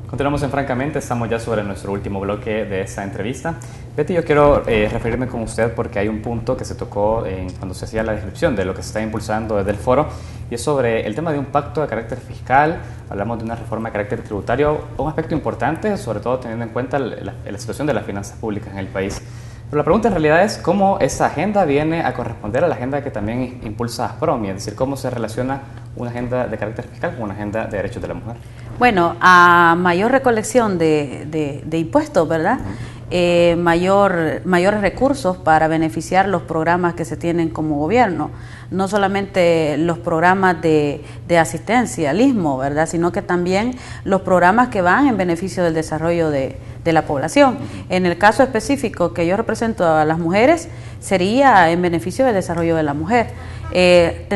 Continuamos en Francamente, estamos ya sobre nuestro último bloque de esta entrevista. Betty, yo quiero referirme con usted porque hay un punto que se tocó cuando se hacía la descripción de lo que se está impulsando desde el foro, y es sobre el tema de un pacto de carácter fiscal. Hablamos de una reforma de carácter tributario, un aspecto importante, sobre todo teniendo en cuenta la situación de las finanzas públicas en el país. Pero la pregunta en realidad es cómo esa agenda viene a corresponder a la agenda que también impulsa ASPROMI, es decir, cómo se relaciona una agenda de carácter fiscal con una agenda de derechos de la mujer. Bueno, a mayor recolección de impuestos, ¿verdad? Mayores recursos para beneficiar los programas que se tienen como gobierno, no solamente los programas de asistencialismo, ¿verdad?, sino que también los programas que van en beneficio del desarrollo de la población. En el caso específico que yo represento a las mujeres, sería en beneficio del desarrollo de la mujer.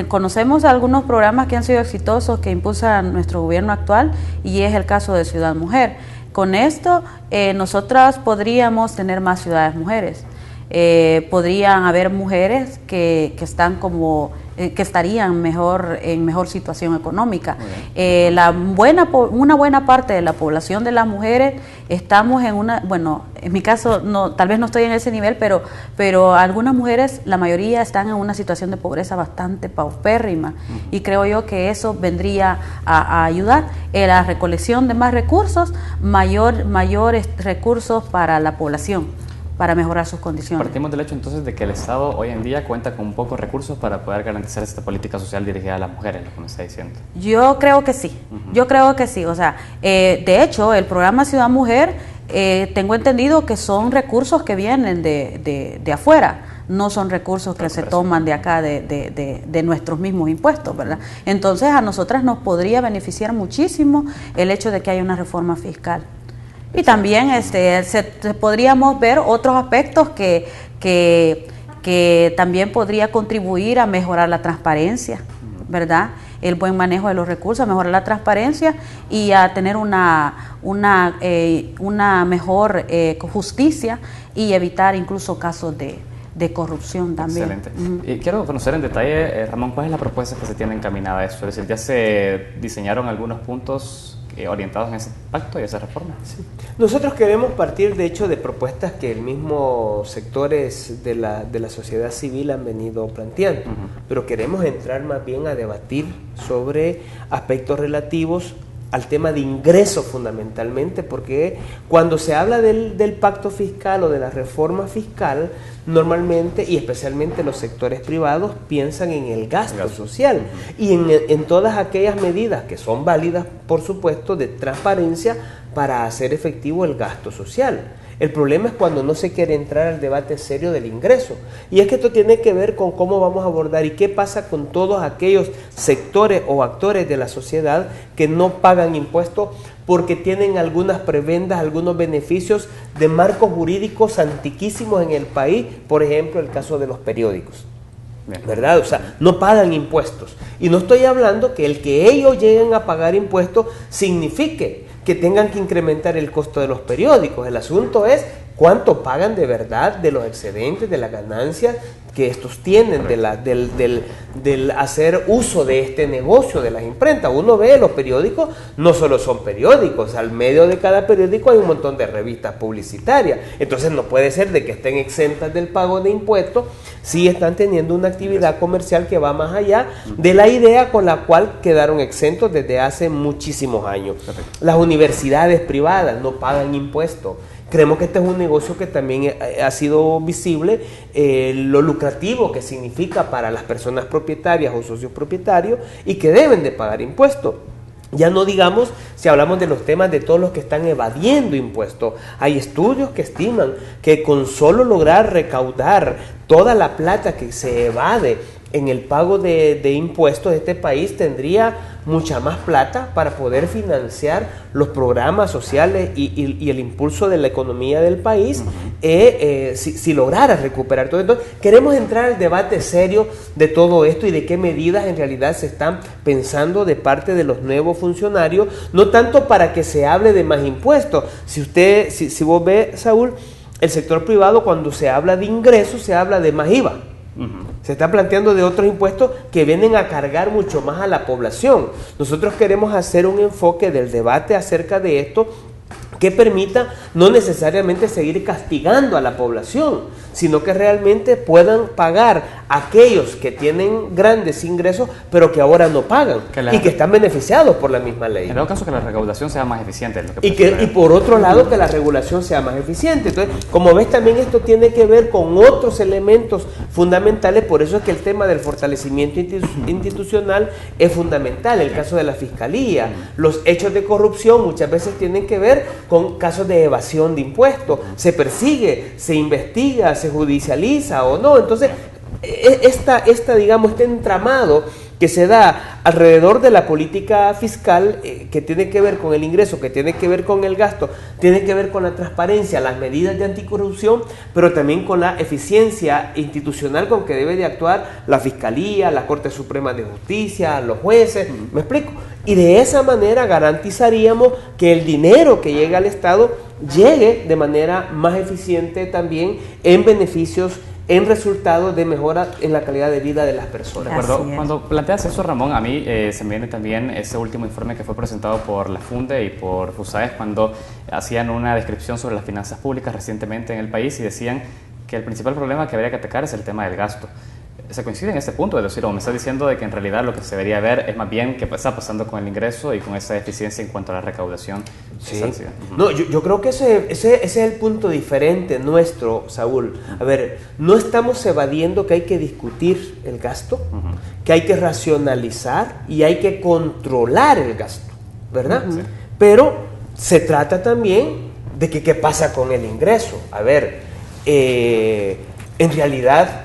Conocemos algunos programas que han sido exitosos que impulsa nuestro gobierno actual, y es el caso de Ciudad Mujer. Con esto, nosotras podríamos tener más ciudades mujeres. Podrían haber mujeres que están como que estarían en mejor situación económica. Una buena parte de la población de las mujeres estamos en en mi caso tal vez no estoy en ese nivel, pero algunas mujeres, la mayoría están en una situación de pobreza bastante paupérrima, y creo yo que eso vendría a ayudar en la recolección de más recursos, mayores recursos para la población, para mejorar sus condiciones. Partimos del hecho entonces de que el Estado hoy en día cuenta con pocos recursos para poder garantizar esta política social dirigida a las mujeres, lo que me está diciendo. Yo creo que sí, yo creo que sí. O sea, de hecho, el programa Ciudad Mujer, tengo entendido que son recursos que vienen de afuera, no son recursos que se toman de acá, de nuestros mismos impuestos, ¿verdad? Entonces, a nosotras nos podría beneficiar muchísimo el hecho de que haya una reforma fiscal. Y también podríamos ver otros aspectos que también podría contribuir a mejorar la transparencia, ¿verdad? El buen manejo de los recursos, a mejorar la transparencia y a tener una mejor justicia, y evitar incluso casos de corrupción también. Excelente. Y quiero conocer en detalle, Ramón, ¿cuál es la propuesta que se tiene encaminada a esto? Es decir, ¿ya se diseñaron algunos puntos orientados en ese pacto y esa reforma? Sí. Nosotros queremos partir, de hecho, de propuestas que el mismo sectores de la sociedad civil han venido planteando, pero queremos entrar más bien a debatir sobre aspectos relativos al tema de ingresos fundamentalmente, porque cuando se habla del pacto fiscal o de la reforma fiscal, normalmente y especialmente los sectores privados piensan en el gasto social y en todas aquellas medidas que son válidas, por supuesto, de transparencia para hacer efectivo el gasto social. El problema es cuando no se quiere entrar al debate serio del ingreso. Y es que esto tiene que ver con cómo vamos a abordar y qué pasa con todos aquellos sectores o actores de la sociedad que no pagan impuestos porque tienen algunas prebendas, algunos beneficios de marcos jurídicos antiquísimos en el país. Por ejemplo, el caso de los periódicos, ¿verdad? O sea, no pagan impuestos. Y no estoy hablando que el que ellos lleguen a pagar impuestos signifique que tengan que incrementar el costo de los periódicos. El asunto es cuánto pagan de verdad de los excedentes, de las ganancias que estos tienen, del hacer uso de este negocio de las imprentas. Uno ve los periódicos, no solo son periódicos, al medio de cada periódico hay un montón de revistas publicitarias. Entonces no puede ser de que estén exentas del pago de impuestos si están teniendo una actividad comercial que va más allá de la idea con la cual quedaron exentos desde hace muchísimos años. Las universidades privadas no pagan impuestos. Creemos que este es un negocio que también ha sido visible, lo lucrativo que significa para las personas propietarias o socios propietarios y que deben de pagar impuestos. Ya no digamos si hablamos de los temas de todos los que están evadiendo impuestos. Hay estudios que estiman que con solo lograr recaudar toda la plata que se evade en el pago de impuestos, este país tendría mucha más plata para poder financiar los programas sociales y el impulso de la economía del país, si lograra recuperar todo esto. Queremos entrar al debate serio de todo esto y de qué medidas en realidad se están pensando de parte de los nuevos funcionarios, no tanto para que se hable de más impuestos. Si vos ves, Saúl, el sector privado, cuando se habla de ingresos, se habla de más IVA. Se está planteando de otros impuestos que vienen a cargar mucho más a la población. Nosotros queremos hacer un enfoque del debate acerca de esto que permita no necesariamente seguir castigando a la población, sino que realmente puedan pagar aquellos que tienen grandes ingresos, pero que ahora no pagan y que están beneficiados por la misma ley. En todo caso, que la recaudación sea más eficiente. Y por otro lado, que la regulación sea más eficiente. Entonces, como ves, también esto tiene que ver con otros elementos fundamentales, por eso es que el tema del fortalecimiento institucional es fundamental. El caso de la Fiscalía, los hechos de corrupción muchas veces tienen que ver con casos de evasión de impuestos, se persigue, se investiga, se judicializa o no. Entonces, digamos, este entramado que se da alrededor de la política fiscal, que tiene que ver con el ingreso, que tiene que ver con el gasto, tiene que ver con la transparencia, las medidas de anticorrupción, pero también con la eficiencia institucional con que debe de actuar la Fiscalía, la Corte Suprema de Justicia, los jueces, ¿me explico? Y de esa manera garantizaríamos que el dinero que llega al Estado llegue de manera más eficiente también en beneficios, en resultados de mejora en la calidad de vida de las personas. De acuerdo. Cuando planteas eso, Ramón, a mí se me viene también ese último informe que fue presentado por la FUNDE y por FUSAES cuando hacían una descripción sobre las finanzas públicas recientemente en el país y decían que el principal problema que habría que atacar es el tema del gasto. ¿Se coincide en este punto? Es decir, o me estás diciendo de que en realidad lo que se debería ver es más bien qué está pasando con el ingreso y con esa eficiencia en cuanto a la recaudación. Sí. No, yo creo que ese es el punto diferente nuestro, Saúl. A ver, no estamos evadiendo que hay que discutir el gasto, que hay que racionalizar y hay que controlar el gasto, ¿verdad? Sí. Pero se trata también de que qué pasa con el ingreso. A ver, en realidad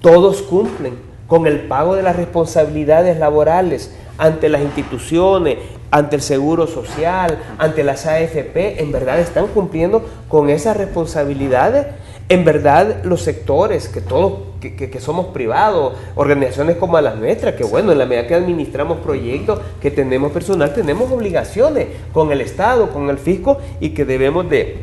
todos cumplen con el pago de las responsabilidades laborales ante las instituciones, ante el Seguro Social, ante las AFP. En verdad están cumpliendo con esas responsabilidades. En verdad los sectores, que todos, que somos privados, organizaciones como las nuestras, que bueno, en la medida que administramos proyectos, que tenemos personal, tenemos obligaciones con el Estado, con el fisco, y que debemos de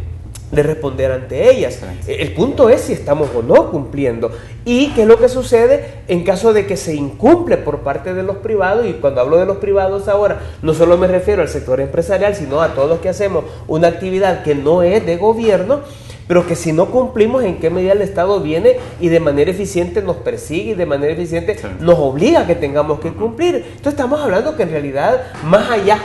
responder ante ellas. El punto es si estamos o no cumpliendo y qué es lo que sucede en caso de que se incumple por parte de los privados. Y cuando hablo de los privados ahora, no solo me refiero al sector empresarial, sino a todos los que hacemos una actividad que no es de gobierno, pero que si no cumplimos, en qué medida el Estado viene y de manera eficiente nos persigue y de manera eficiente nos obliga a que tengamos que cumplir. Entonces estamos hablando que en realidad, más allá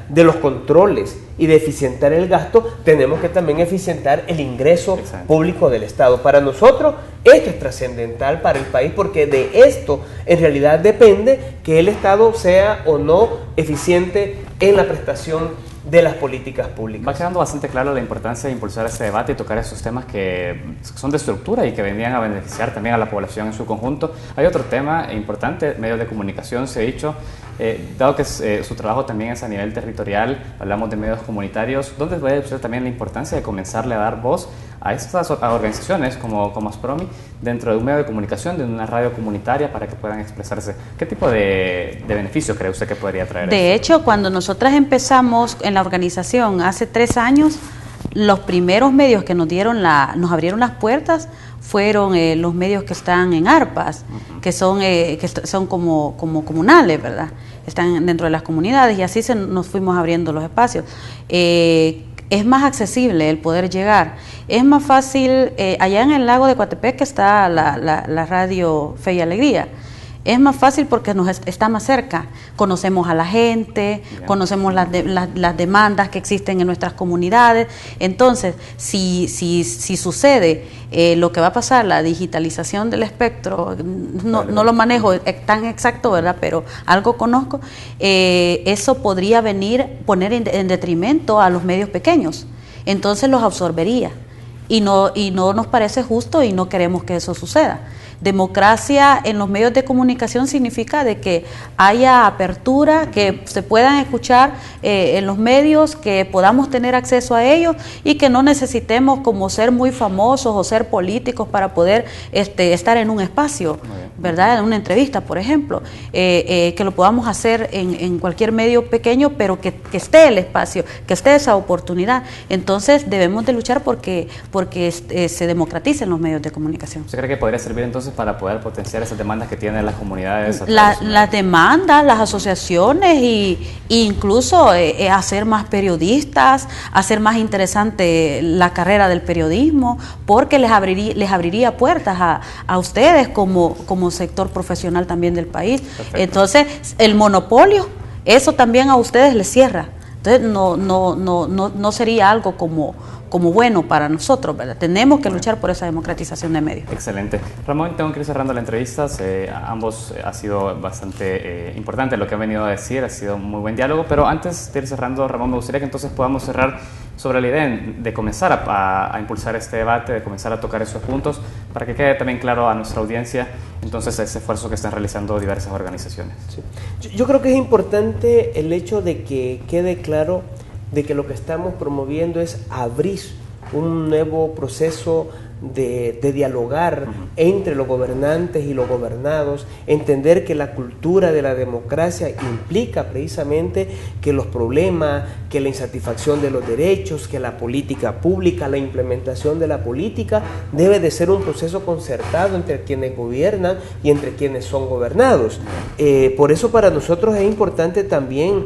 de los controles y de eficientar el gasto, tenemos que también eficientar el ingreso público del Estado. Para nosotros esto es trascendental para el país, porque de esto en realidad depende que el Estado sea o no eficiente en la prestación de las políticas públicas. Va quedando bastante claro la importancia de impulsar ese debate y tocar esos temas que son de estructura y que vendrían a beneficiar también a la población en su conjunto. Hay otro tema importante, medios de comunicación, se ha dicho, dado que su trabajo también es a nivel territorial, hablamos de medios comunitarios, ¿dónde ve usted también la importancia de comenzarle a dar voz a estas organizaciones como Aspromi dentro de un medio de comunicación, de una radio comunitaria, para que puedan expresarse? ¿Qué tipo de beneficio cree usted que podría traer? De hecho, cuando nosotras empezamos en la organización hace 3 años, los primeros medios que nos abrieron las puertas fueron los medios que están en ARPAS, que son como comunales, ¿verdad? Están dentro de las comunidades, y así nos fuimos abriendo los espacios. Es más accesible el poder llegar. Es más fácil, allá en el lago de Coatepec que está la radio Fe y Alegría. Es más fácil porque está más cerca, conocemos a la gente, conocemos las demandas que existen en nuestras comunidades. Entonces, si sucede lo que va a pasar, la digitalización del espectro, no lo manejo tan exacto, ¿verdad? Pero algo conozco, eso podría poner en detrimento a los medios pequeños, entonces los absorbería, y no nos parece justo y no queremos que eso suceda. Democracia en los medios de comunicación significa de que haya apertura, que se puedan escuchar en los medios, que podamos tener acceso a ellos y que no necesitemos como ser muy famosos o ser políticos para poder estar en un espacio, ¿verdad? En una entrevista, por ejemplo, que lo podamos hacer en cualquier medio pequeño, pero que esté el espacio, que esté esa oportunidad. Entonces debemos de luchar porque se democraticen los medios de comunicación. ¿Usted cree que podría servir entonces entonces para poder potenciar esas demandas que tienen las comunidades? Las demandas, las asociaciones e incluso hacer más periodistas, hacer más interesante la carrera del periodismo, porque les abriría puertas a ustedes como sector profesional también del país. Perfecto. Entonces, el monopolio, eso también a ustedes les cierra. Entonces, no sería algo como bueno para nosotros, ¿verdad? Tenemos que luchar por esa democratización de medios. Excelente. Ramón, tengo que ir cerrando la entrevista. Ambos ha sido bastante importante lo que han venido a decir, ha sido un muy buen diálogo, pero antes de ir cerrando, Ramón, me gustaría que entonces podamos cerrar sobre la idea de comenzar a impulsar este debate, de comenzar a tocar esos puntos, para que quede también claro a nuestra audiencia entonces ese esfuerzo que están realizando diversas organizaciones. Sí. Yo creo que es importante el hecho de que quede claro de que lo que estamos promoviendo es abrir un nuevo proceso de dialogar entre los gobernantes y los gobernados, entender que la cultura de la democracia implica precisamente que los problemas, que la insatisfacción de los derechos, que la política pública, la implementación de la política debe de ser un proceso concertado entre quienes gobiernan y entre quienes son gobernados. Por eso para nosotros es importante también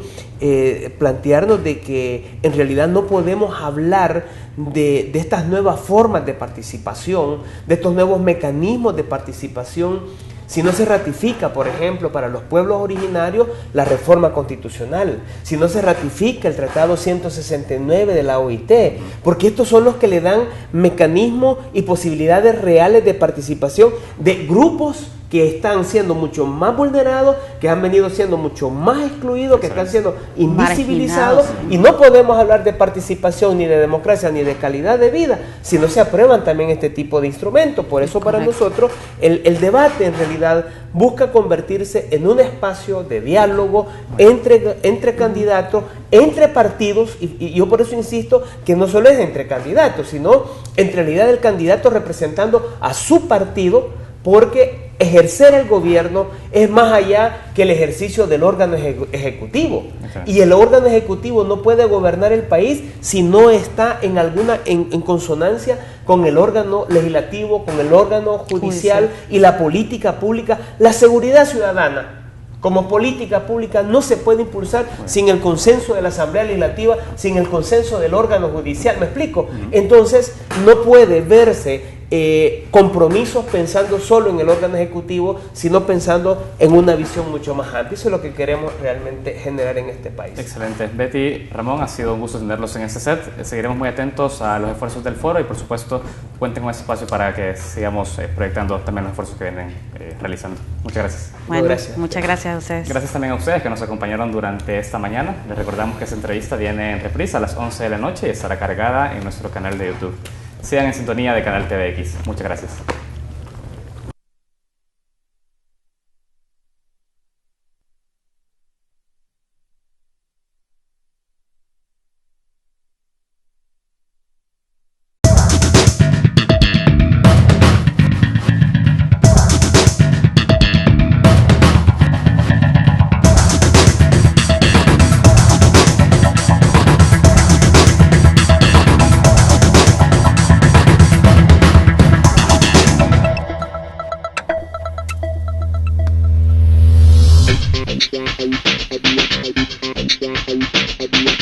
plantearnos de que en realidad no podemos hablar de estas nuevas formas de participación, de estos nuevos mecanismos de participación, si no se ratifica, por ejemplo, para los pueblos originarios, la reforma constitucional, si no se ratifica el Tratado 169 de la OIT, porque estos son los que le dan mecanismos y posibilidades reales de participación de grupos que están siendo mucho más vulnerados, que han venido siendo mucho más excluidos, que están siendo invisibilizados, y no podemos hablar de participación, ni de democracia, ni de calidad de vida, si no se aprueban también este tipo de instrumentos. Por eso para nosotros el debate en realidad busca convertirse en un espacio de diálogo entre candidatos, entre partidos, y yo por eso insisto que no solo es entre candidatos, sino en realidad el candidato representando a su partido, porque ejercer el gobierno es más allá que el ejercicio del órgano ejecutivo. Y el órgano ejecutivo no puede gobernar el país si no está en consonancia con el órgano legislativo, con el órgano judicial y la política pública. La seguridad ciudadana como política pública no se puede impulsar sin el consenso de la Asamblea Legislativa, sin el consenso del órgano judicial. ¿Me explico? Entonces no puede verse compromisos pensando solo en el órgano ejecutivo, sino pensando en una visión mucho más amplia. Eso es lo que queremos realmente generar en este país. Excelente. Betty, Ramón, ha sido un gusto tenerlos en este set. Seguiremos muy atentos a los esfuerzos del foro y por supuesto cuenten con ese espacio para que sigamos proyectando también los esfuerzos que vienen realizando. Muchas gracias. Bueno, gracias. Muchas gracias a ustedes. Gracias también a ustedes que nos acompañaron durante esta mañana. Les recordamos que esta entrevista viene en reprise a las 11 de la noche y estará cargada en nuestro canal de YouTube. Sigan en sintonía de Canal TVX. Muchas gracias. Yeah.